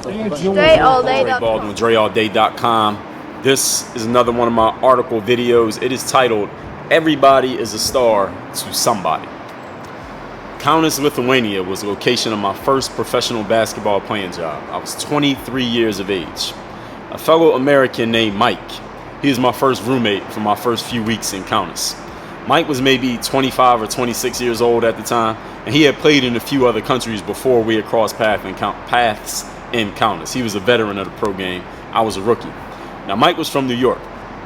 Dre Baldwin, DreAllDay.com. This is another one of my article videos. It is titled, Everybody is a Star to Somebody. Kaunas, Lithuania was the location of my first professional basketball playing job. I was 23 years of age. A fellow American named Mike. He was my first roommate for my first few weeks in Kaunas. Mike was maybe 25 or 26 years old at the time, and he had played in a few other countries before we had crossed paths in Kaunas. He was a veteran of the pro game. I was a rookie. Now, Mike was from New York,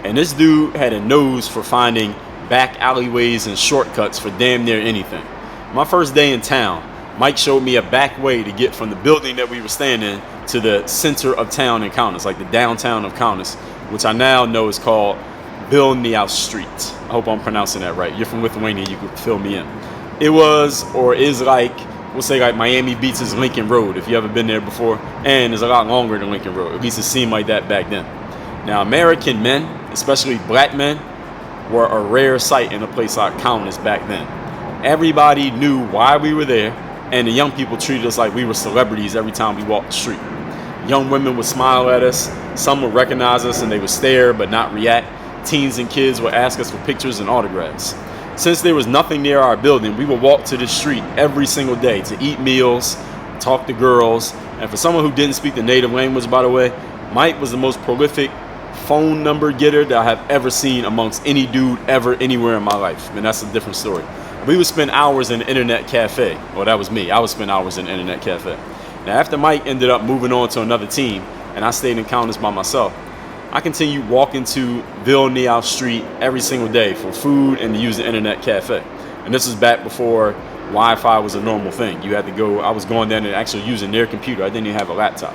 and this dude had a nose for finding back alleyways and shortcuts for damn near anything. My first day in town, Mike showed me a back way to get from the building that we were staying in to the center of town in Kaunas, like the downtown of Kaunas, which I now know is called Vilnow Street. I hope I'm pronouncing that right. You're from Lithuania, you can fill me in. It was, or is like, we'll say like Miami Beach's Lincoln Road, if you ever been there before, and it's a lot longer than Lincoln Road. At least it seemed like that back then. Now, American men, especially black men, were a rare sight in a place like Kaunas back then. Everybody knew why we were there, and the young people treated us like we were celebrities every time we walked the street. Young women would smile at us, some would recognize us and they would stare but not react. Teens and kids would ask us for pictures and autographs. Since there was nothing near our building, we would walk to the street every single day to eat meals, talk to girls, and for someone who didn't speak the native language, by the way, Mike was the most prolific phone number getter that I have ever seen amongst any dude ever anywhere in my life. And that's a different story. We would spend hours in the internet cafe. Well, that was me. I would spend hours in the internet cafe. Now, after Mike ended up moving on to another team, and I stayed in Kaunas by myself, I continued walking to Vilnow Street every single day for food and to use the internet cafe. And this was back before Wi-Fi was a normal thing. You had to go, I was going down and actually using their computer. I didn't even have a laptop.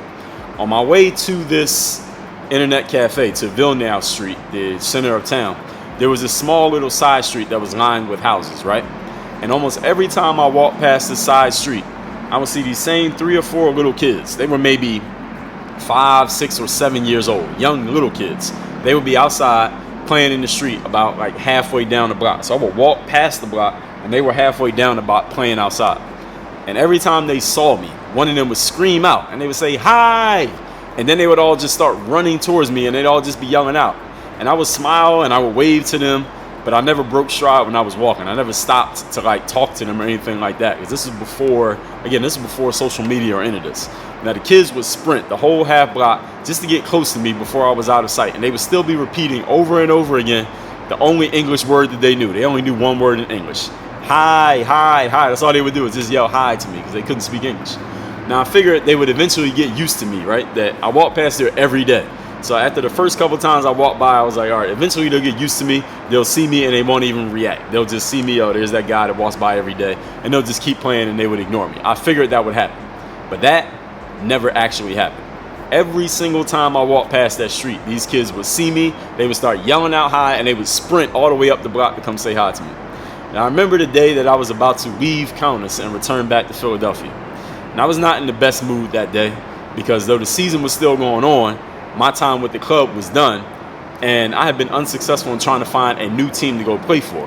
On my way to this internet cafe, to Vilnow Street, the center of town, there was a small little side street that was lined with houses, right? And almost every time I walked past this side street, I would see these same 3 or 4 little kids. They were maybe 5, 6, or 7 years old, young little kids. They would be outside playing in the street about like halfway down the block. So I would walk past the block and they were halfway down the block playing outside. And every time they saw me, one of them would scream out and they would say, "Hi!" And then they would all just start running towards me and they'd all just be yelling out. And I would smile and I would wave to them, but I never broke stride when I was walking. I never stopped to like talk to them or anything like that, because this is before, again, this is before social media or any of this. Now, the kids would sprint the whole half block just to get close to me before I was out of sight. And they would still be repeating over and over again the only English word that they knew. They only knew one word in English. Hi, hi, hi. That's all they would do, is just yell hi to me because they couldn't speak English. Now, I figured they would eventually get used to me, right? That I walked past there every day. So after the first couple times I walked by, I was like, all right, eventually they'll get used to me. They'll see me and they won't even react. They'll just see me, oh, there's that guy that walks by every day. And they'll just keep playing and they would ignore me. I figured that would happen. But that never actually happened. Every single time I walked past that street, these kids would see me, they would start yelling out hi, and they would sprint all the way up the block to come say hi to me. Now, I remember the day that I was about to leave Kaunas and return back to Philadelphia. And I was not in the best mood that day, because though the season was still going on, my time with the club was done, and I had been unsuccessful in trying to find a new team to go play for,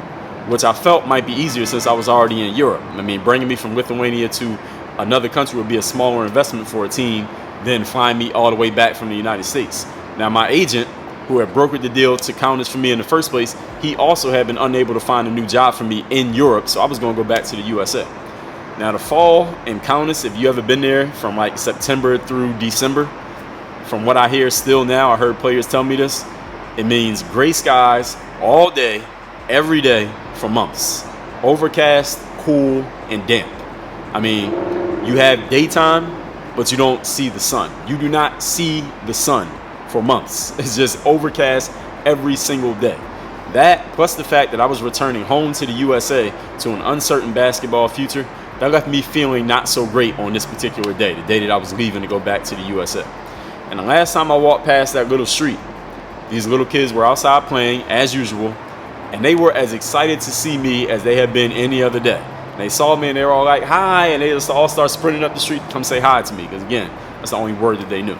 which I felt might be easier since I was already in Europe. I mean, bringing me from Lithuania to another country would be a smaller investment for a team than flying me all the way back from the United States. Now, my agent, who had brokered the deal to Kaunas for me in the first place, he also had been unable to find a new job for me in Europe, so I was going to go back to the USA. Now, the fall in Kaunas, if you ever been there from like September through December, from what I hear still now, I heard players tell me this, it means gray skies all day, every day for months. Overcast, cool, and damp. I mean, you have daytime, but you don't see the sun. You do not see the sun for months. It's just overcast every single day. That, plus the fact that I was returning home to the USA to an uncertain basketball future, that left me feeling not so great on this particular day, the day that I was leaving to go back to the USA. And the last time I walked past that little street, these little kids were outside playing as usual, and they were as excited to see me as they had been any other day. And they saw me and they were all like, hi, and they just all start sprinting up the street to come say hi to me, because again, that's the only word that they knew.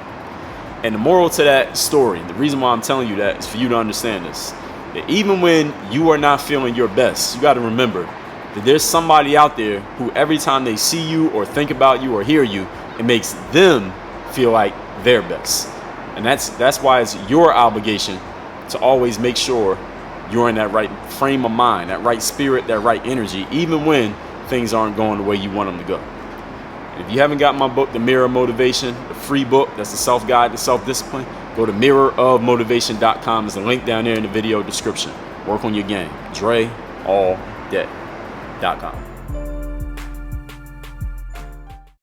And the moral to that story, the reason why I'm telling you that is for you to understand this, that even when you are not feeling your best, you got to remember that there's somebody out there who every time they see you or think about you or hear you, it makes them feel like they're best. And that's why it's your obligation to always make sure you're in that right frame of mind, that right spirit, that right energy, even when things aren't going the way you want them to go. And if you haven't got my book, The Mirror of Motivation, the free book, that's the self-guide to self-discipline, go to mirrorofmotivation.com. There's a link down there in the video description. Work on your game. DreAllDay.com.